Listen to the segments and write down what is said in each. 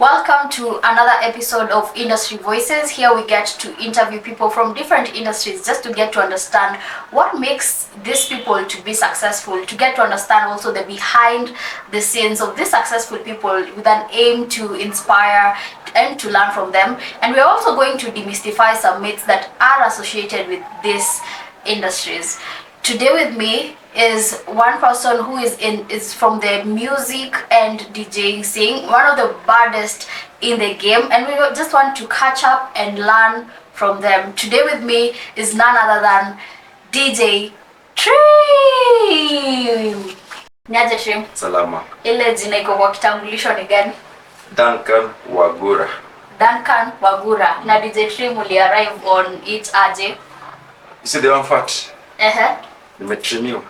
Welcome to another episode of Industry Voices. Here we get to interview people from different industries just to get to understand what makes these people to be successful, to get to understand also the behind the scenes of these successful people with an aim to inspire and to learn from them. And we're also going to demystify some myths that are associated with these industries. Today with me is one person who is from the music and DJing scene, one of the baddest in the game, and we just want to catch up and learn from them. Today with me is none other than DJ Trim. Niaje Trim? Salama. Ile jina iko kwa kitambulisho ni gani? Duncan Wagura. Duncan Wagura. Na DJ Trim uli arrive on it aje? You see the one fact? Nimetrimiwa.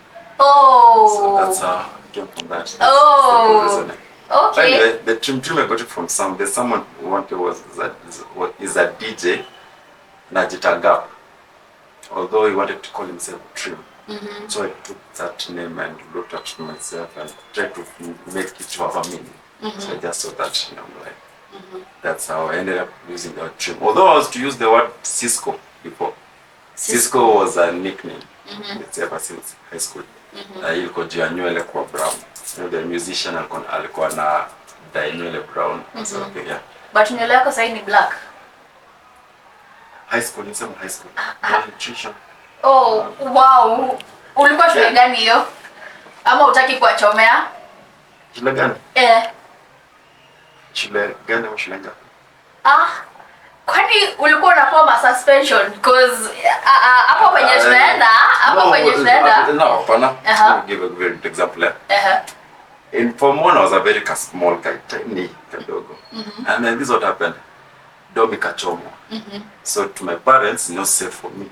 Oh. So that's how I came from that. That's oh. Okay. Anyway, the trim I got it from there's someone who wanted is a DJ Najita Gap. Although he wanted to call himself Trim. Mm-hmm. So I took that name and looked at myself and tried to make it to have a meaning. Mm-hmm. So I just saw that, like, that's how I ended up using the word Trim. Although I was to use the word Cisco before. Cisco was a nickname. It's ever since high school. Ilikuwa juu ya nywele kwa brown. The musician alikuwa na dye nywele brown. So, okay, yeah. But nywele yako sasa ni black. High school, nisema high school. Nutrition. Oh, wow. Ulikuwa shule gani hiyo? Ama hutaki kuachomea? Shule gani? Shule gani au shule ngapi? Kwani ulikuwa unakuwa suspension because hapo kwenye tunaenda, No, hapana. Let me give a very good example. In Form 1 I was a very small guy, tiny kidogo. And then this what happened. Domi kachomwa. So to my parents, not safe for me.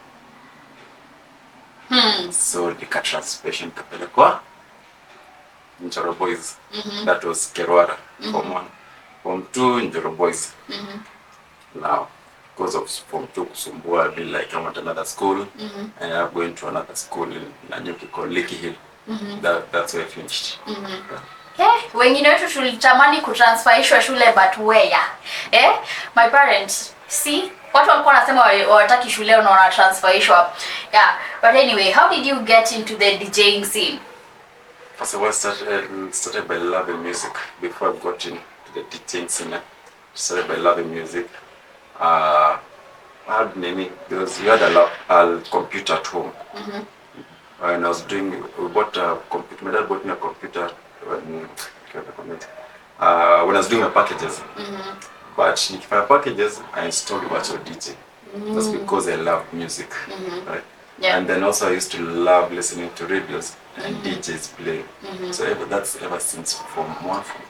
So nika transmission kapelekwa Njoro Boys. That was Kerwara. Form 1. Form 2 Njoro Boys. Now, because of Form 2 kusumbua, I've been like, I want another school, and I'm going to another school in Nanyuki called Lake Hill. That's where I finished. Wengine wetu tulitamani kutransferishwa shule but where? My parents, see, watu walikuwa wanasema hawataki shule na wanatransferishwa. Yeah, but anyway, how did you get into the DJing scene? First of all, I started by loving music before I got into the DJing scene. I started by loving music. I had many because we had a computer at home. And I was we bought a computer. My dad bought me a computer when I was doing my packages. But if my packages, I installed virtual DJ. That's because I love music, right? Yeah. And then also I used to love listening to radios and DJs playing. So that's ever since Form 1, Form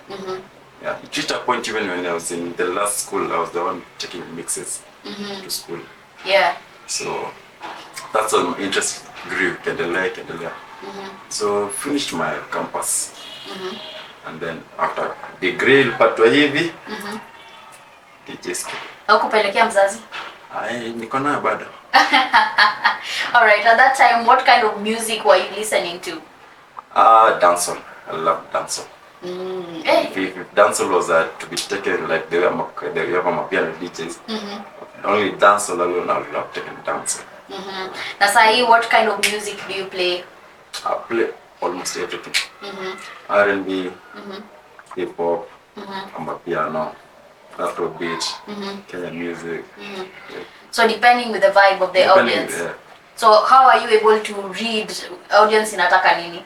2. Yeah, it reached a point even when I was in the last school, I was the one taking mixes to school. Yeah. So that's when my interest grew, kendelea. So finished my campus. And then after degree ilipatwa hivi, DJs. Haukupelekea mzazi? Niko nayo bado. Alright, at that time, what kind of music were you listening to? Dancehall. I love dancehall. If dancehall was to be taken like they have piano DJs, only dancehall alone I would love taking dancehall. Now, Sai, what kind of music do you play? I play almost everything. R&B, hip hop, piano, Afrobeat, Kenyan music. Yeah. So depending with the vibe of the audience. Yeah. So how are you able to read audience inataka nini?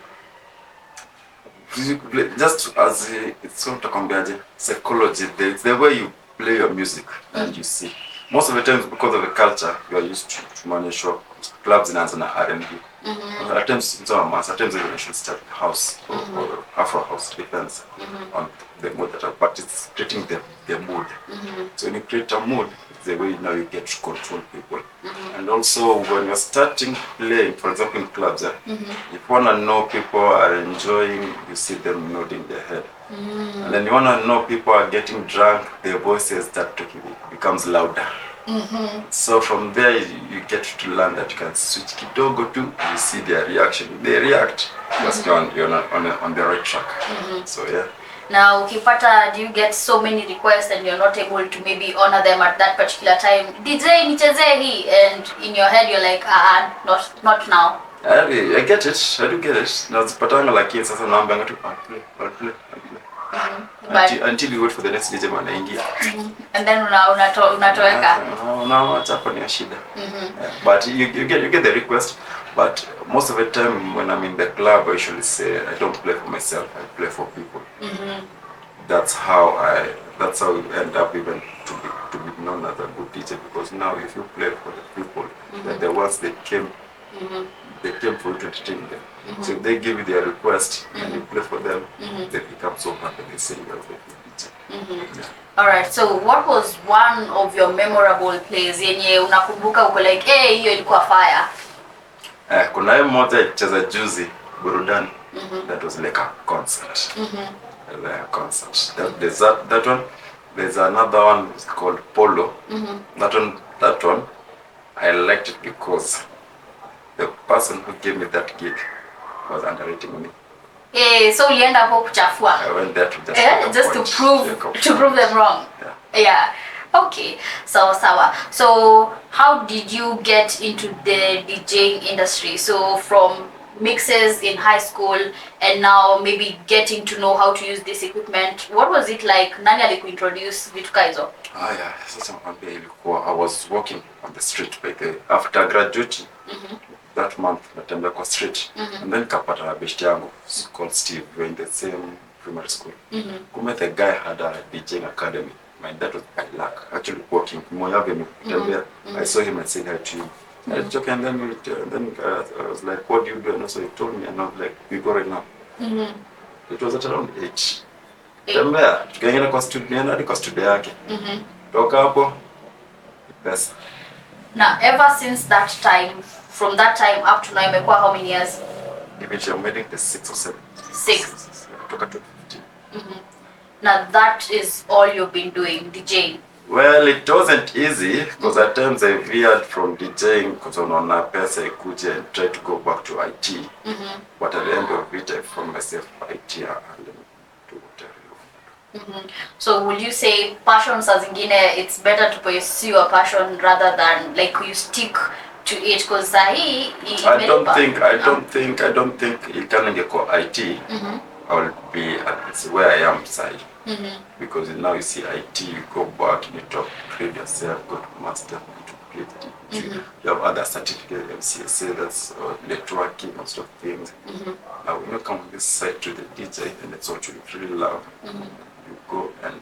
Just as it's so to psychology, the way you play your music and you see. Most of the times, because of the culture, you are used to manage clubs in R&B. At times, at times you should start house or Afro house, depends on the mood but it's creating the mood. So when you create a mood, it's the way now you get to control people. And also when you're starting playing, for example in clubs, if you want to know people are enjoying, you see them nodding their head. And then you want to know people are getting drunk, their voices start talking, it becomes louder. So from there you get to learn that you can switch kidogo to, you see their reaction. If they react, you're on the right track. So yeah. Now, ukipata, do you get so many requests and you're not able to maybe honor them at that particular time? DJ nichezee hii, and in your head you're like, not now. I get it. I do get it. Nazipatanga lakini sasa naambia tu I'll play. Until you wait for the next DJ man aingia. And then unatoweka. No, it's hapa ni shida. But you get the request, but most of the time when I'm in the club I usually say I don't play for myself, I play for people. That's how you end up even to be known as a good DJ, because now if you play for the people, they're the ones that came they came for you to entertain them. So if they give you their request and you play for them, they become so happy, they say you're a good DJ. Alright, so what was one of your memorable plays yenye unakumbuka uko like, hey, hiyo ilikuwa fire? Kuna hiyo moja icheza juzi burudani. That was like a concert. Like a concert. There's that one. There's another one called Polo. That one I liked it because the person who gave me that gig was underrating me. So ulienda hapo kuchafua. I went there to just to prove them wrong. Yeah. Okay. Sawa. So how did you get into the DJing industry? So from mixes in high school and now maybe getting to know how to use this equipment, what was it like? Nani alikuintroduce vitu kaizo? Yeah, sasa nakwambia ilikuwa I was walking on the street after graduating. That month natembea kwa street and then kapata best yangu called Steve. We were in the same primary school. Kume the guy had a DJing academy. That was by luck. Actually walking I saw him and said hi to him. I was joking, and then I was like, what do you do? And so he told me, and I was like, we go right now. It was at around 8. Tembea, tukaingia kwa studio yake. Toka hapo pesa. Now ever since that time, from that time up to now, imekuwa how many years? Eventually I'm waiting the 6 or 7. 6. Toka 2015. Now that is all you've been doing, DJing. Well, it wasn't easy because at times I veered from DJing because unaona pesa ikuje and try to go back to IT. But at the end of it, I found myself IT and to whatever. So would you say passion saa zingine it's better to pursue a passion rather than like you stick to it, because sahi I don't think it can go IT. I will be at where I am side. Because now you see IT, you go back, you need to upgrade yourself, go to master, to PhD. You have other certificates, MCSA, that's networking and stuff things. Now when you come on this side to the DJ, and that's what you really love. You go and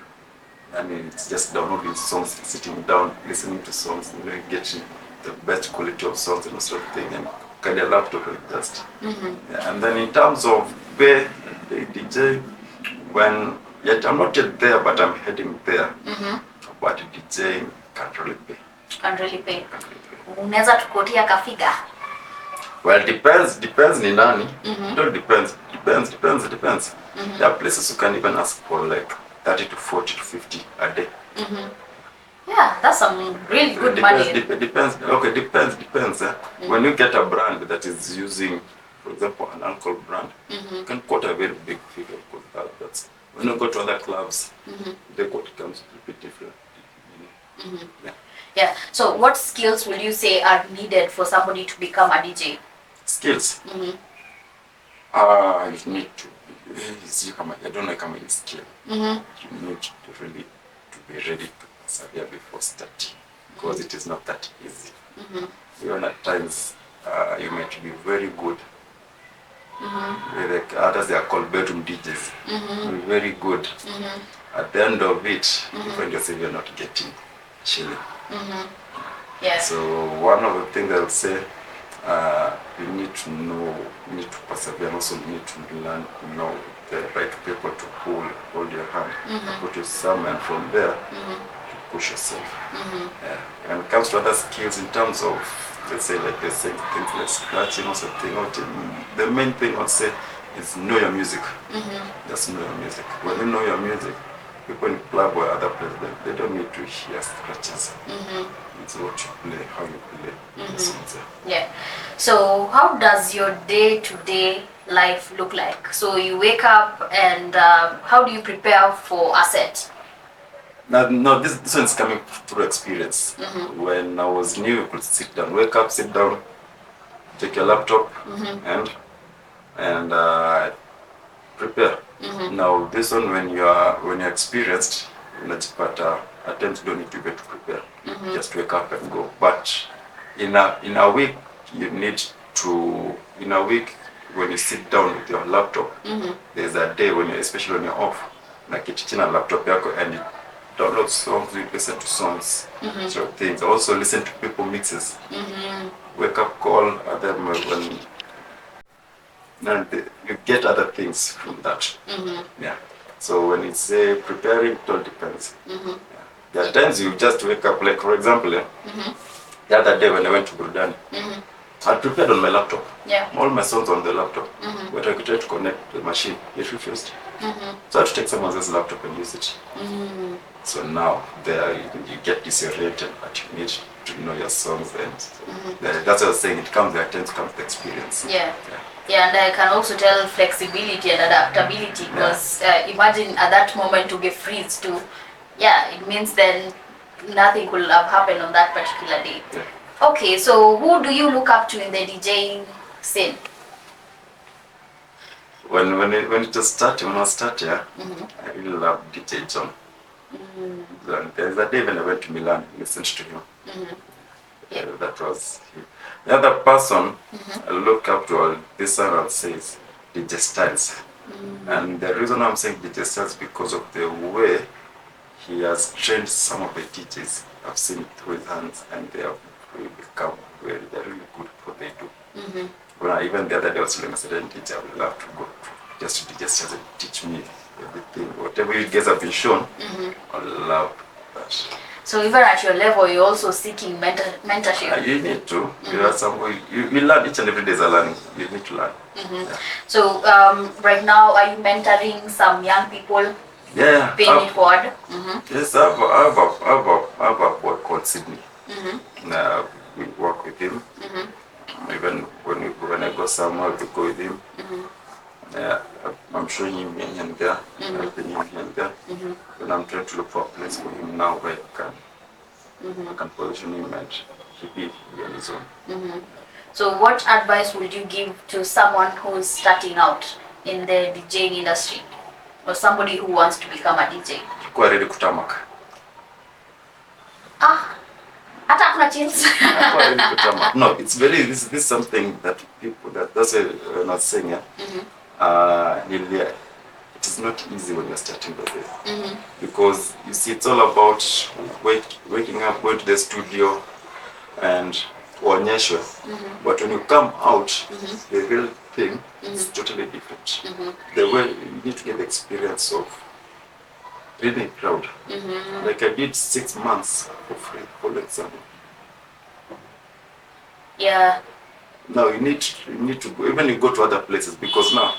I mean it's just downloading songs, sitting down, listening to songs, and really getting the best quality of songs and sort of thing, and kind of laptop and just. And then in terms of the DJ, when yet I'm not yet there, but I'm heading there. But DJing can't really pay. Can't really pay. Unaweza tukotia kafiga? Well, depends ni nani. It all depends. There are places you can even ask for like 30 to 40 to 50 a day. Yeah, that's some really good money. Depends. When you get a brand that is using, for example, an alcohol brand, you can quote a very big figure because that's. When you go to other clubs, the quote comes a bit different. Yeah. So what skills will you say are needed for somebody to become a DJ? Skills? You need to I don't know if I'm in skill. You need to really be ready to persevere before starting, because it is not that easy. Even at times, you might be very good. Others they are called bedroom DJs. Very good. At the end of it, you find yourself you're not getting chilling. Yeah. So one of the things I'll say, you need to know, you need to persevere, and also you need to learn to know the right people to hold your hand, put you somewhere, and from there to push yourself. When it comes to other skills in terms of, let's say like the same things like scratching or something, the main thing I'd say is know your music. Just know your music. When you know your music, people in club or other places, they don't need to hear scratches. It's what you play, how you play. Yeah. So how does your day-to-day life look like? So you wake up and how do you prepare for a set? Now, no, this one's coming through experience. When I was new, you could sit down, wake up, sit down, take your laptop, and prepare. Now, this one, when you're experienced, unajipata at times you don't need to get to prepare. Just wake up and go. But in a week, you need to, in a week, when you sit down with your laptop, there's a day when especially when you're off, like it's a laptop yako, and you download songs, you listen to songs, sort of things. Also listen to people mixes. Wake up call at them when you get other things from that. Yeah. So when it's preparing, it all depends. Yeah. There are times you just wake up, like for example, the other day when I went to Burudani, I prepared on my laptop. Yeah. All my songs on the laptop. But I could try to connect the machine. It refused. So I had to take someone else's laptop and use it. So now there you get disoriented, but you need to know your songs, and that's what I was saying. It comes, there tends to come with experience. Yeah, and I can also tell flexibility and adaptability, because imagine at that moment to get freeze to, it means then nothing could have happened on that particular day. Okay, so who do you look up to in the DJing scene? When it was starting, when I was starting, I really love Deejay John. There's a day when I went to Milan and listened to him. That was him. The other person I look up to, this one I would say is DJ Styles. And the reason I'm saying DJ Styles because of the way he has trained some of the DJs. I've seen it through his hands, and they have really become they're really good at what they do. Even the other day I was telling a certain teacher, I would love to go just to DJ Styles and teach me everything. Whatever you guys have been shown, I love that. So even at your level, you're also seeking mentorship. You need to. You are somewhere. You learn each and every day is a learning. You need to learn. So right now, are you mentoring some young people? Yeah. Paying it forward. Yes, I have a boy called Sydney. We work with him. Even when I go somewhere, we go with him. I'm showing him here and there, helping him here and there. When I'm trying to look for a place for him now where I can position him and he be on his own. So what advice would you give to someone who's starting out in the DJing industry, or somebody who wants to become a DJ? Kuwa ready kutamaka. Hata hakuna chance. No, it's very, this is something that people, that's what I'm not saying, it is not easy when you're starting the day. Because you see, it's all about waking up, going to the studio, and kuonyeshwa. But when you come out, the real thing is totally different. The way you need to get the experience of reading crowd. Like I did 6 months for free, for example. Yeah. Now you need to go, even you go to other places, because now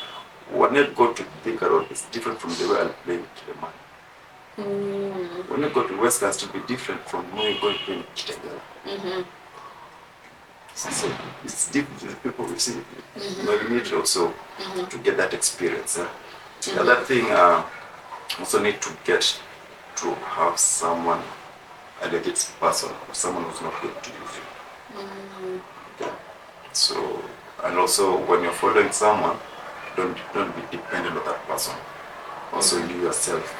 when you go to Thika Road, it's different from the way I play in Kilimani. When you go to West Coast, it will be different from when you go to play in Kitengela. So it's different with the people we see. But you need also to get that experience. The other thing, also need to get to have someone, a legit person, or someone who's not going to use you. Okay. So, and also when you're following someone, don't be dependent on that person. Also you yourself.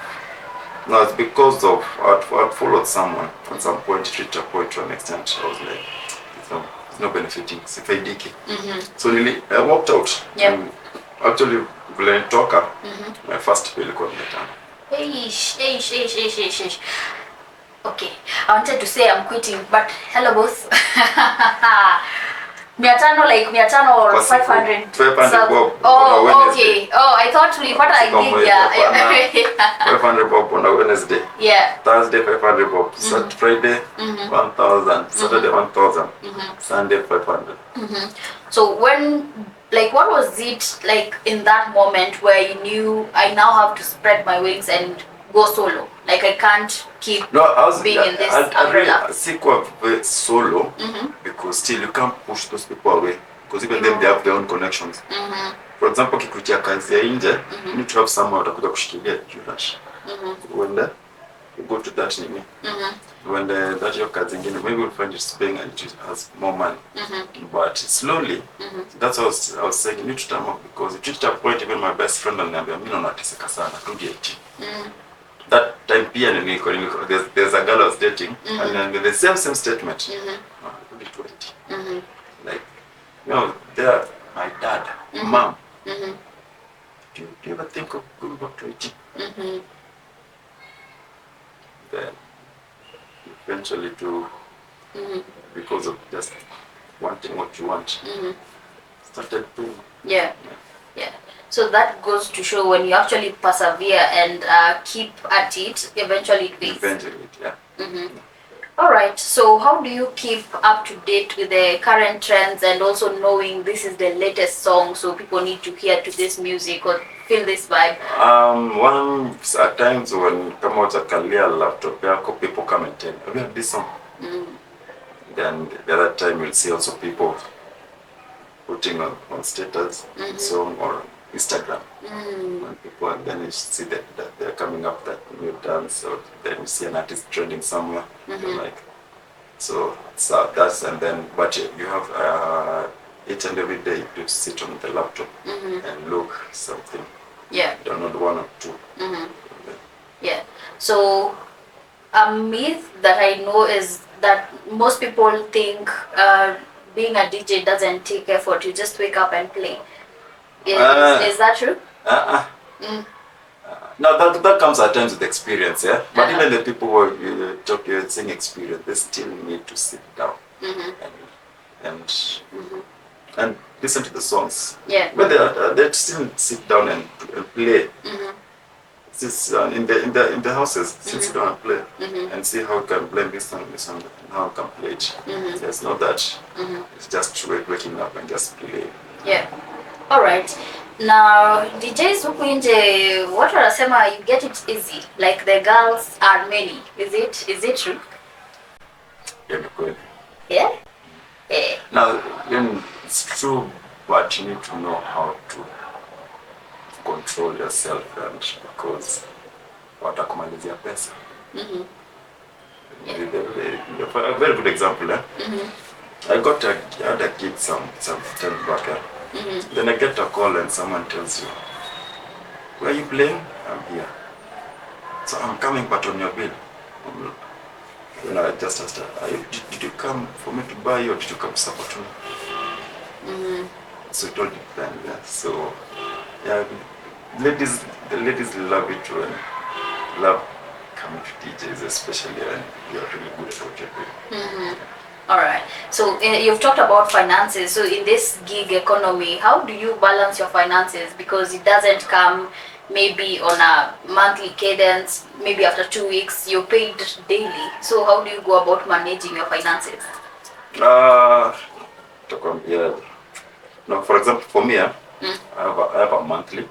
Now it's because of I'd followed someone at some point, it reached a point to an extent I was like, it's not benefiting. It's if I DK. So really, I walked out. And actually, when I talk, my first bill got me down. Okay, I wanted to say I'm quitting, but hello boss. 500 like 500 or 500. 500 bob. Oh, okay. Oh, I thought we put like big, 500 bob on a Wednesday. Yeah. Thursday 500 bob. Friday 1,000. Saturday 1,000. Sunday 500. So when, like, what was it like in that moment where you knew I now have to spread my wings and go solo? Like I can't keep being in this umbrella. I solo because still you can't push those people away, because even them they have their own connections. For example, kikutia kazi ya nje, you need to have someone utakuja kushikilia you rush. When you go to that nini. When that your kazi ingine, maybe you'll find it's paying and it has more money. But slowly, that's what I was saying, you need to turn up because it reached a point, even my best friend aliniambia mimi nateseka sana, rudi 18. That time pia there's a girl I was dating and the same statement. Rudi 20. Like, you know, there, my dad, mom, do you ever think of going back to 18? Then eventually to because of just wanting what you want started to yeah. So that goes to show when you actually persevere and keep at it, eventually it pays. Eventually, yeah. All right, so how do you keep up to date with the current trends and also knowing this is the latest song, so people need to hear to this music or feel this vibe? One at times when kama utakalia laptop yako, people come and tell you, have you heard this song? Then the other time you'll see also people putting on status song or Instagram. When people, and then you see that they're coming up that new dance, or then you see an artist trending somewhere. You're like, so that's, and then but you have each and every day to sit on the laptop and look something. Yeah. Download one or two. Yeah. So a myth that I know is that most people think being a DJ doesn't take effort. You just wake up and play. Is that true? No, that comes at times with experience, yeah. But even the people who you're saying experience, they still need to sit down and listen to the songs. Yeah. But they still sit down and play. This in the houses, sit down and play and see how you can play this song and how you can play it. There's not that. It's just waking up and just play. Yeah. All right. Now, DJs huku nje, watu wanasema you get it easy, like the girls are many. Is it true? Yeah, good. Yeah? Yeah. Now, it's true, but you need to know how to control yourself, and because watakumalizia pesa. A very good example, eh? I had a gig some time back, eh? Then I get a call and someone tells you, where are you playing? I'm here. So I'm coming, but on your bill. Then I just asked her, did you come for me to buy you, or did you come to support me? So it all depends. Yeah. So yeah, the ladies love it and love coming to DJs, especially when you're really good at what you're doing. All right. So you've talked about finances. So in this gig economy, how do you balance your finances? Because it doesn't come maybe on a monthly cadence, maybe after 2 weeks, you're paid daily. So how do you go about managing your finances? For example, for me, I have a monthly.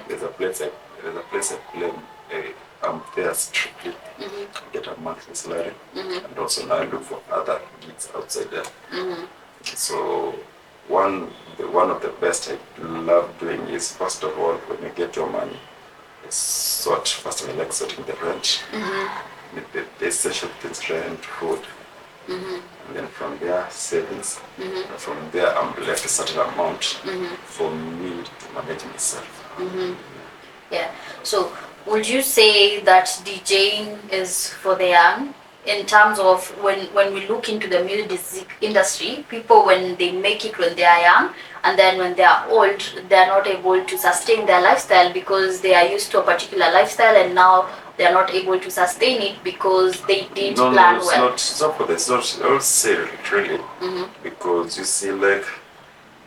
There's a place I play. I'm there strictly. Get a monthly salary, and also now I look for other gigs outside there. So one of the best I love doing is, first of all, when you get your money, first of all, like sorting the rent, the essential things, rent, food, and then from there savings. And from there I'm left a certain amount for me to manage myself. Yeah. So would you say that DJing is for the young? In terms of when we look into the music industry, people, when they make it when they are young, and then when they are old, they are not able to sustain their lifestyle because they are used to a particular lifestyle, and now they are not able to sustain it because they didn't plan well. It's not for this. I would say really, because you see, like,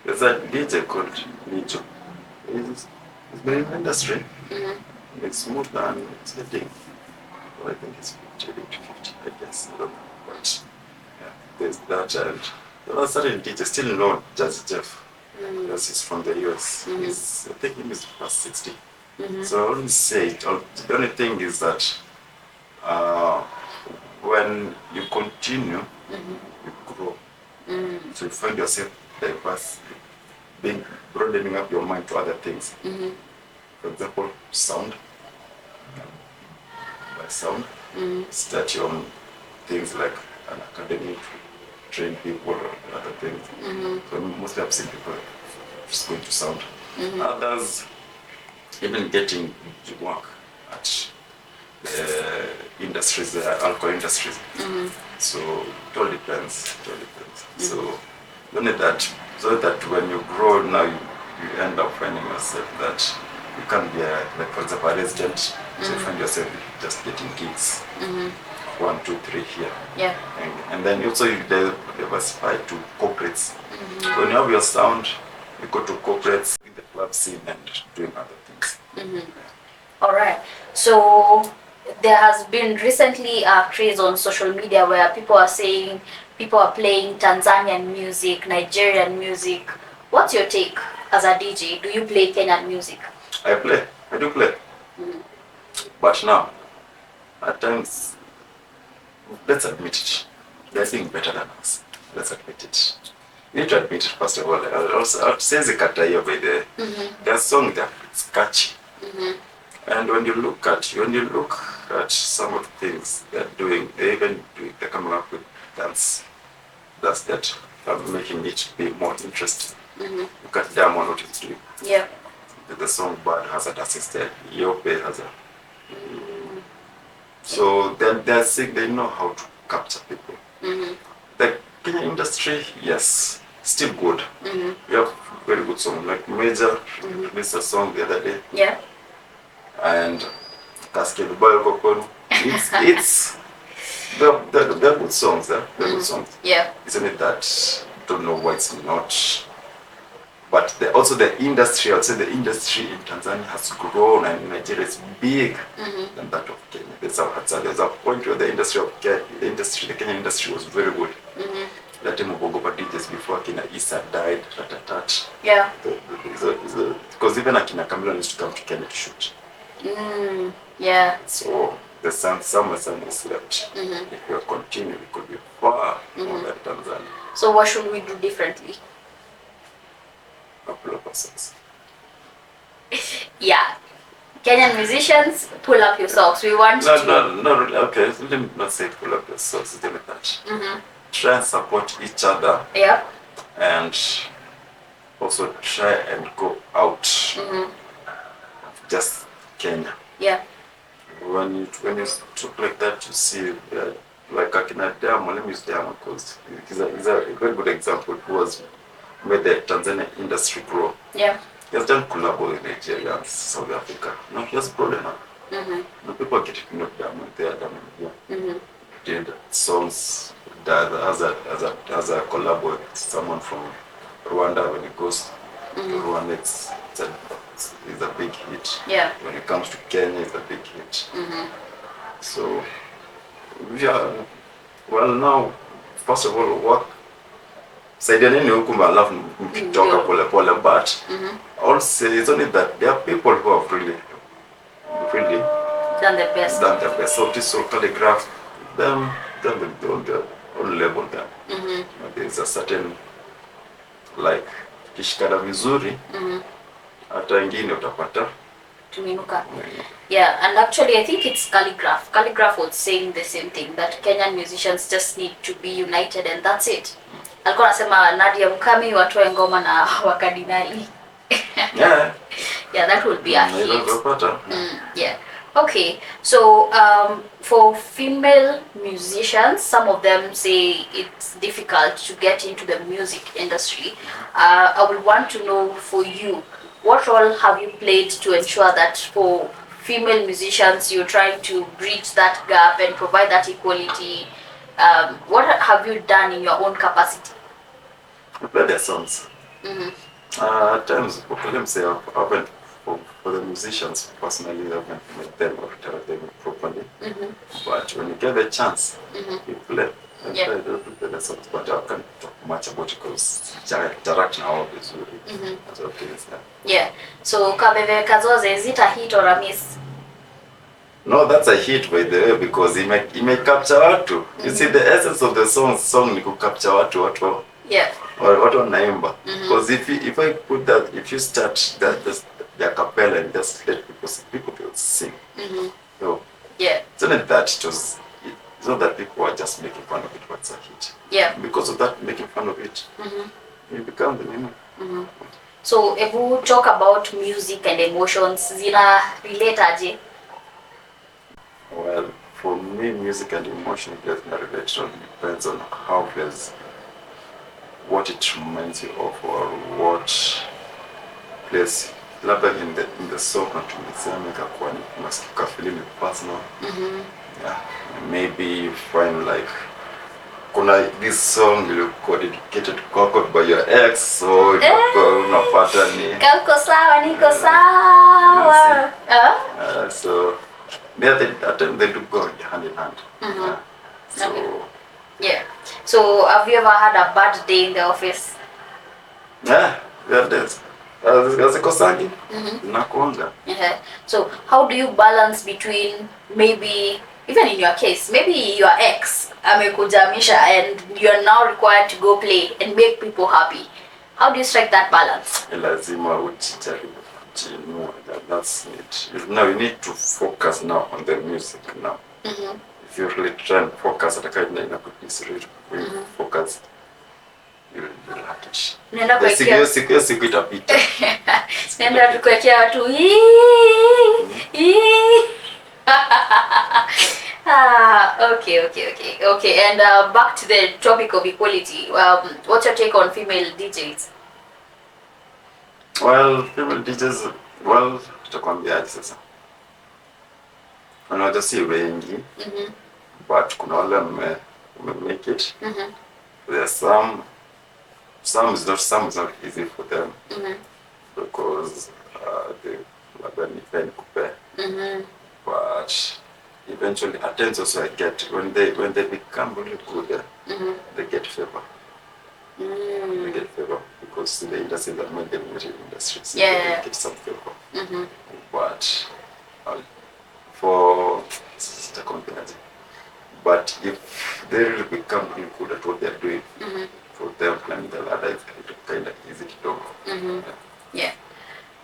there's a DJ called Deejay. He's been in the industry. It's more than it's getting. Well, I think it's 50, I guess. I don't know. But yeah, there's that, and there are certain DJs still known, Jazzy Jeff. Because he's from the US. I think he's past 60. So I wouldn't say it. The only thing is that when you continue, you grow. So you find yourself being broadening up your mind to other things. Mm-hmm. For example, sound. By sound, Mm-hmm. start your own things like an academy to train people or other things. Mm-hmm. So mostly I've seen people just going to sound. Mm-hmm. Others even getting work at the industries, the alcohol industries. Mm-hmm. So it all depends. It all depends. Mm-hmm. So only that, so that when you grow now, you end up finding yourself that you can't be a, like for example, a resident. Mm-hmm. So you find yourself just getting gigs. Mm-hmm. 1, 2, 3 here. Yeah. And then also you diversify to corporates. Mm-hmm. When you have your sound, you go to corporates in the club scene and doing other things. Mm-hmm. All right. So there has been recently a craze on social media where people are saying people are playing Tanzanian music, Nigerian music. What's your take as a DJ? Do you play Kenyan music? I play. I do play. Mm-hmm. But now, at times, let's admit it, they're doing better than us. Let's admit it. You need to admit it first of all. I'll say Zikata here by their song there, it's catchy. Mm-hmm. And when you look at some of the things they're doing, they're coming up with dance that are making it be more interesting. Mm-hmm. Look at Diamond what he's doing. Yeah. The song Bad has an assistant, Yope has a. So they're saying they know how to capture people. Mm-hmm. The Kenya industry, yes, still good. Mm-hmm. We have very good songs like Major released a song the other day. Yeah. And Cascade Boy Kokonu. It's they're good songs, they're good songs. Yeah. Isn't it that don't know why it's not? But also the industry, I would say the industry in Tanzania has grown and Nigeria is big than that of Kenya. There's a point where the Kenyan industry was very good. Mm-hmm. That time Ogogopa DJs before Kenya Isa died, Ratatat. Yeah. Because even Akina Kamila used to come to Kenya to shoot. Yeah. So the sun is left. Mm-hmm. If we continue, we could be far more than Tanzania. So what should we do differently? Couple of persons. Yeah. Kenyan musicians, pull up your socks. We want No, okay, let me not say pull up your socks, let me touch. Mm-hmm. Try and support each other. Yeah. And also try and go out. Mm-hmm. Just Kenya. Yeah. When you talk like that, you see, like Akina Diamond, let me use Diamond because he's a very good example. It was made the Tanzania industry grow. Yeah. He has done collabo with Nigeria and South Africa. Now he has broadened up. Mm-hmm. Now people are getting to know Diamond there, Diamond here. Mm-hmm. Did songs that as a collabo with someone from Rwanda. When it goes to Rwanda, it's a big hit. Yeah. When it comes to Kenya, it's a big hit. Mm-hmm. So, yeah. Well, now, first of all, what saidia nini huku alafu mkitoka pole pole, but also it's only that there are people who have really done their best. So this so calligraph them on level there. There's a certain like kishikada vizuri hata ingine utapata tuminuka. Yeah, and actually I think it's Calligraph. Calligraph was saying the same thing, that Kenyan musicians just need to be united and that's it. Alikuwa anasema Nadia Mukami watoe ngoma na wakadinali. Yeah. Yeah, that would be a hit. Yeah. Okay, so for female musicians, some of them say it's difficult to get into the music industry. I would want to know for you, what role have you played to ensure that for female musicians you're trying to bridge that gap and provide that equality? What have you done in your own capacity? I play their songs. At times, let me say, I've for the musicians personally, I haven't met them or tell them properly. But when you get the chance, you play. I play the songs, but I can't talk much about it because direct now is really yeah. So Kabebe Kazoze, is it a hit or a miss? No, that's a hit by the way because he may capture watu. You see the essence of the song ni ku capture watu Yeah. Watu wanaimba. Because if I put that, if you start the acapella and just let people will sing. So Yeah. it's not that it's not that people are just making fun of it once a hit. Yeah. Because of that making fun of it, you become the name. So if we talk about music and emotions, zina relate aje? Well, for me, music and emotion does not relate. It depends on how there's what it reminds you of or what place. Labda in the song tulisema ikakuwa ni unasikia feeling it personal. Yeah, maybe you find like kuna this song ilikuwa dedicated kwako by your ex, so unapata ni Kako sawa, niko sawa. so at times they do go hand in hand. So Okay. Yeah. So have you ever had a bad day in the office? yeah, there's azikosangi nakuanga. Yeah. So how do you balance between, maybe even in your case, maybe your ex amekujamisha and you're now required to go play and make people happy? How do you strike that balance? Lazima ujijaribu kujinua. That's it. Now you need to focus now on the music now. If you really try and focus at a kind of focus, you'll have it. Nenda kuwekea Siku itapita. nenda tukuwekea watu okay. And back to the topic of equality. What's your take on female DJs? Well, female DJs, well, tutakwambiaje sasa. Unajua si wengi, but kuna wale make it. There are some is not easy for them, because they labda ni pen kupe. But eventually, at times also I get when they become really good, they get favor. They get favor because the industry that made them into industry, so they get some favor. But but if they really become really good at what they're doing, for them climbing the ladder is kind of easy to do. Yeah.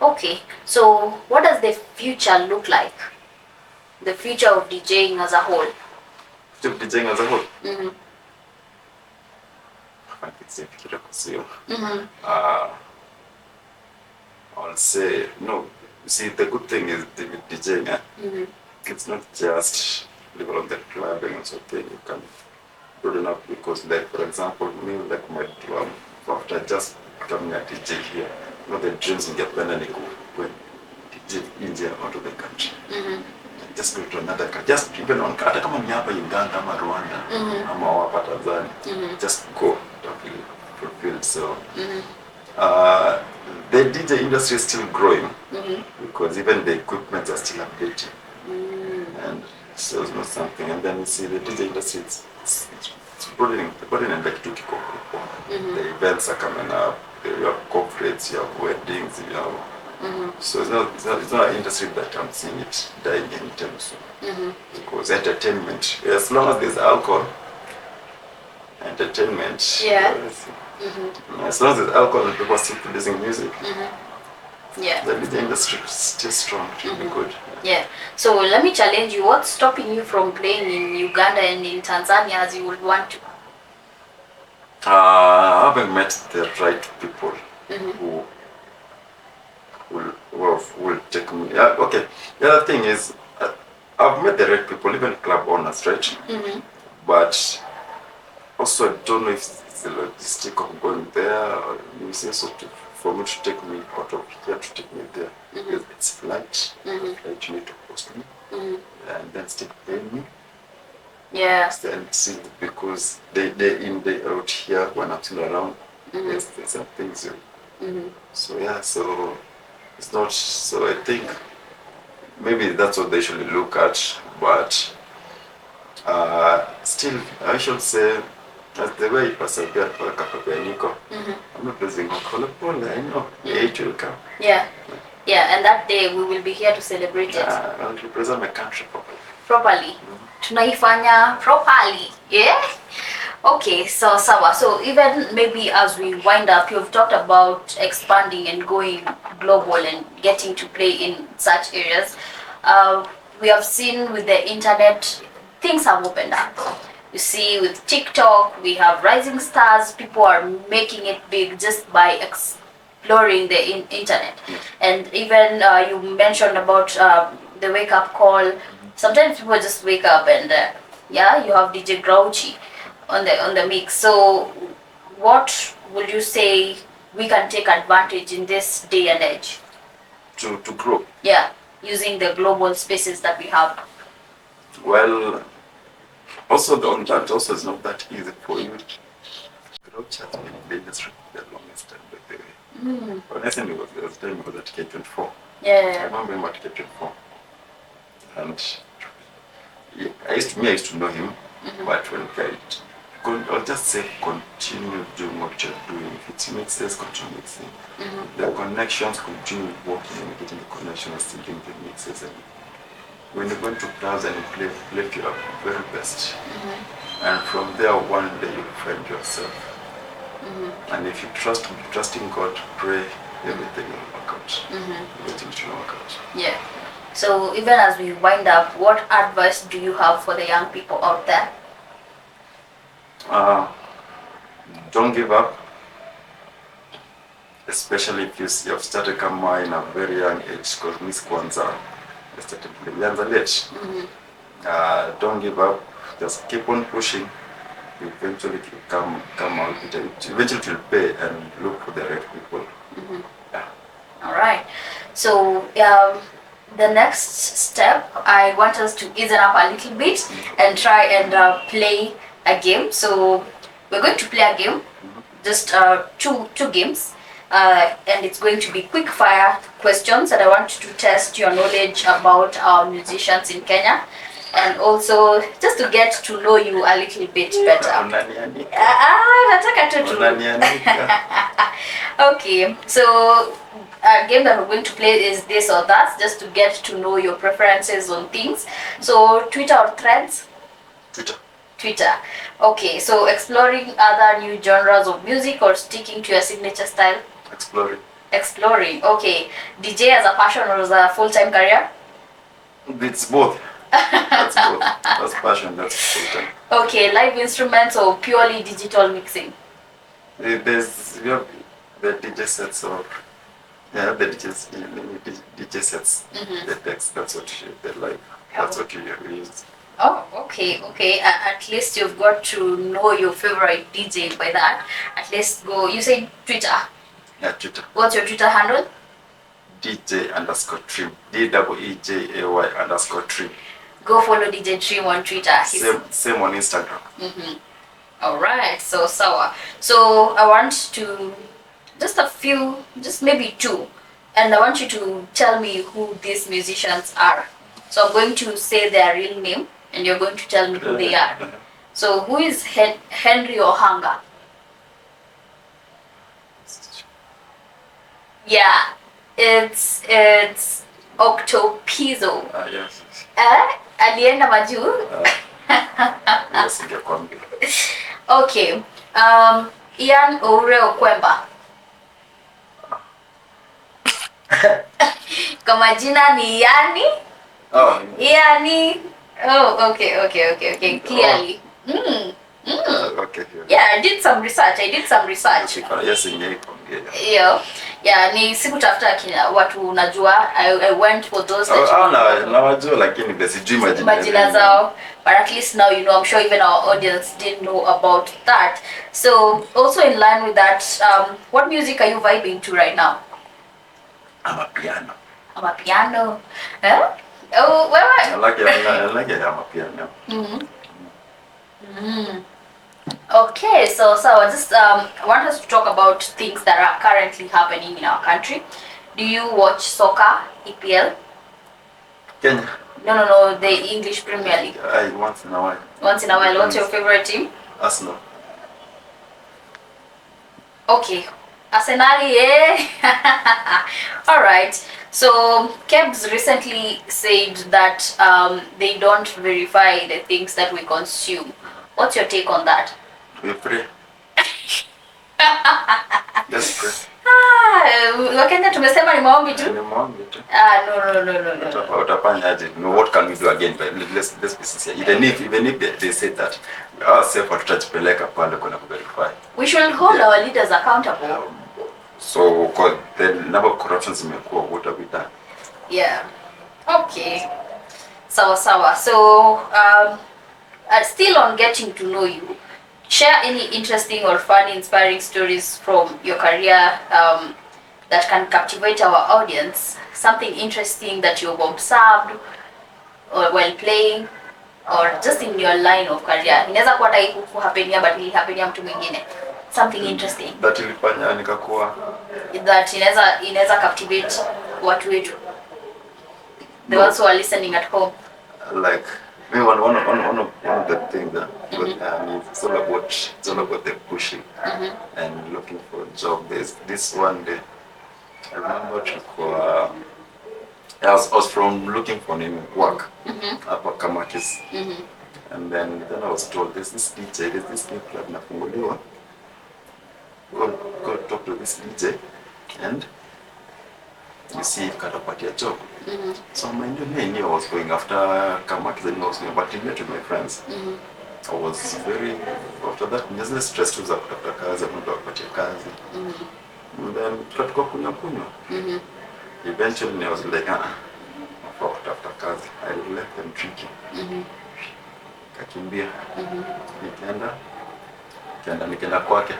Okay. So what does the future look like? The future of DJing as a whole. Future of DJing as a whole. I think it's I'll say no. See, the good thing is with DJing, it's not just level on the club and also thing you can build up, because like for example me, like my drum, after just becoming a DJ here, you know, the dreams in Japan and when DJ India out of the country. Just go to another country, just even on hata kama ni hapa Uganda ama Rwanda ama hapa Tanzania, just go to feel fulfilled. So the DJ industry is still growing, because even the equipment are still updating, and so it's not something. And then you see the DJ industry, it's broadening like two kiko. The events are coming up, you have corporates, you have weddings, you know. So it's not an industry that I'm seeing it dying anytime soon. Because entertainment, as long as there's alcohol, entertainment. As long as there's alcohol and people are still producing music, the industry is still strong, it will be good. Yeah. So let me challenge you. What's stopping you from playing in Uganda and in Tanzania as you would want to? I haven't met the right people who will take me. Okay. The other thing is, I've met the right people, even club owners, right? But also I don't know if it's the logistic of going there, or for me to take me out of here to take me there. Because it's flight. Flight you need to post me, and then still pay me. Yeah. And see, because they in they out here when I'm still around. There's some things. So yeah, so it's not. So I think maybe that's what they should look at. But still, I should say, as the way persevere for Kapapianiko, I'm not losing hope. I know it will come. Yeah. Yeah, and that day we will be here to celebrate it. I'll represent my country properly. Tunaifanya properly. Yeah. Okay, so Sawa, so even maybe as we wind up, you've talked about expanding and going global and getting to play in such areas. Uh, we have seen with the internet, things have opened up. You see, with TikTok, we have rising stars. People are making it big just by exploring the internet. And even you mentioned about the wake up call. Sometimes people just wake up and yeah, you have DJ Grouchy on the mix. So, what would you say we can take advantage in this day and age? To grow. Yeah, using the global spaces that we have. Well, also on that also is not that easy for you. Grouch has been in the industry for the longest time, by the way. Honestly, there was a time he was at K24. Yeah. I remember him at K24. And I used to know him, but when I'll just say continue doing what you're doing. If it makes sense, continue mixing. The connections, continue working and getting the connections, thinking the mixes. And when you're going to class and you play to your very best. And from there, one day you'll find yourself. And if you trust in God, pray, everything will work out. Everything will work out. Yeah. So even as we wind up, what advice do you have for the young people out there? Don't give up, especially if you have started Kama in a very young age, because Miss Kwanza started late. Don't give up, just keep on pushing. Eventually it will come out. Eventually it will pay, and look for the right people. Yeah. All right. So the next step, I want us to ease it up a little bit and try and play a game. So we're going to play a game, just two games, and it's going to be quick fire questions, and I want to test your knowledge about our musicians in Kenya, and also just to get to know you a little bit better. Nataka tu. Okay, so a game that we're going to play is this or that, just to get to know your preferences on things. So Twitter or Threads? Twitter. Okay, so exploring other new genres of music or sticking to your signature style? Exploring. Okay. DJ as a passion or as a full-time career? It's both. That's both. That's passion, that's full-time. Okay, live instruments or purely digital mixing? There's the DJ sets or the DJ sets. The text, that's what the live. That's what you use. Oh, okay. At least you've got to know your favorite DJ by that. At least go. You say Twitter. Yeah, Twitter. What's your Twitter handle? DJ_Trim. DEEJAY_Trim. Go follow DJ Trim on Twitter. Same on Instagram. Alright, so Sawa. So I want to just maybe two, and I want you to tell me who these musicians are. So I'm going to say their real name, and you're going to tell me who they are. So who is Henry Ohanga? Yeah, it's Octopizzo. Yes. Alienda majuu. Yes, ningekwambia. Okay. Ian Oure Okwemba. Kwa majina ni Yani. Yani. Oh, okay. Clearly. Okay. Yeah, I did some research. Yes, Yeah, ni sikutafuta watu unajua. I went for those that nawajua lakini sijui majina zao. But at least now you know. I'm sure even our audience didn't know about that. So also in line with that, what music are you vibing to right now? Amapiano. Huh? Oh, well, I like Amapiano. Okay, so I just want us to talk about things that are currently happening in our country. Do you watch soccer, EPL? Kenya? No, the English Premier League. Once in a while. Once in a while. What's your favorite team? Arsenal. Okay, Arsenal, yeah. All right. So Kebs recently said that they don't verify the things that we consume. What's your take on that? We pray. Let's pray. Wakenya tumesema ni maombi tu. Ni maombi tu. No. Utafanyaje? No, what can we do again? But let's be sincere. Even if they say that ourselves tutajipeleka pale kuna verify. We should hold our leaders accountable. So because the number of corruptions imekuwa, what have we done? Yeah. Okay. Sawa. So still on getting to know you, share any interesting or funny, inspiring stories from your career that can captivate our audience. Something interesting that you've observed or while playing or just in your line of career. Inaweza kuwa hata kuhapenia but ilihapenia mtu mwingine. Something interesting. That ilifanya nikakuwa. That inaweza captivate watu wetu. The ones who are listening at home. Like maybe one of the things that it's all about the pushing and looking for a job. There's this one day I remember I was from looking for work hapa Kamakis, and then I was told there's this new club nafunguliwa. Go talk to this DJ and you see if katapatia job. So my knew I was going after Kamakis and I was going, but met with my friends. I was very, after that, just stressed to kutafuta kazi, mtu apatie kazi. And then tukatoka kunywa. Eventually I was like, kutafuta kazi. I left them drinking. Kakimbia. Nikaenda kwake.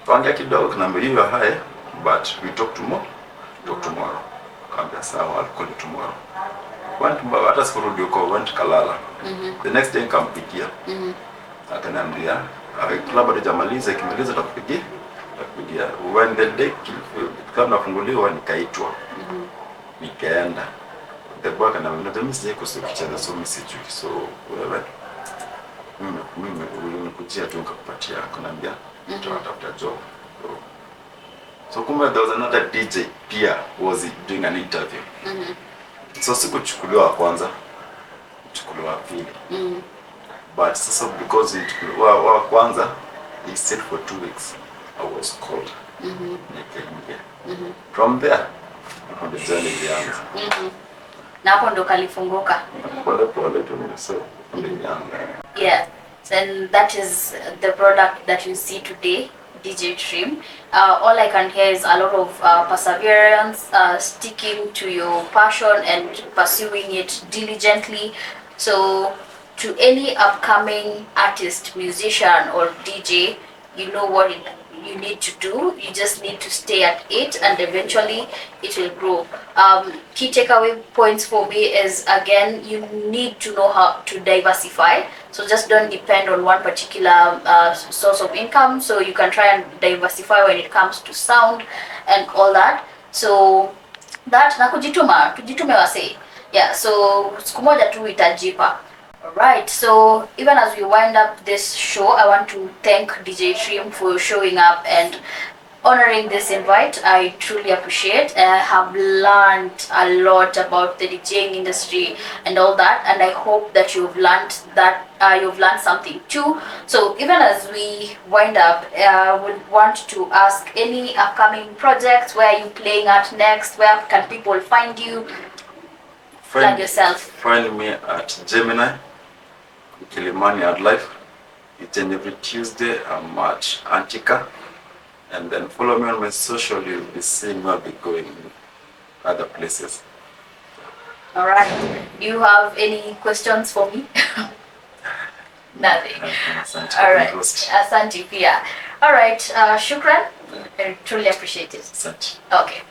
Tuongea kidogo, kanaambia you are high, but we talk tomorrow. Kaambia sawa, I'll call you tomorrow. Hata sikurudi huko, went kalala. The next day nikampigia. Akaniambia, club hajamaliza, ikimaliza takupigia. When the day club nafunguliwa nikaitwa. Nikaenda. The boy akaniambia, mimi sije kusikicheza so mimi sijui. So wewe mimi ulikujia tu nikakupatia. Akaniambia, tutatafuta job. So kumbe there was another DJ pia was doing an interview. So sikuchukuliwa kwanza, chukuliwa pili. But so because wa kwanza he stayed for 2 weeks, I was called. From there, the journey began. Na hapo ndo kalifunguka. Pole tu nilianza. Yeah. And that is the product that you see today, DJ Trim. All I can hear is a lot of perseverance, sticking to your passion and pursuing it diligently. So to any upcoming artist, musician or DJ, you know what you need to do. You just need to stay at it and eventually it will grow. Key takeaway points for me is, again, you need to know how to diversify. So just don't depend on one particular source of income. So you can try and diversify when it comes to sound and all that. So that na tujitume wase. Yeah, so siku moja tu itajipa. Alright, so even as we wind up this show, I want to thank DJ Trim for showing up and honoring this invite. I truly appreciate. I have learned a lot about the DJing industry and all that, and I hope that you've learned something too. So even as we wind up, I would want to ask any upcoming projects. Where are you playing at next? Where can people find you? Plug yourself. Find me at Gemini, Kilimani Ad Life. Each and every Tuesday I'm at Antica. And then follow me on my social, you'll be seeing me, I'll be going other places. Alright. You have any questions for me? Nothing. Alright. Asante pia. Alright, shukran. I truly appreciate it. Asante. Okay.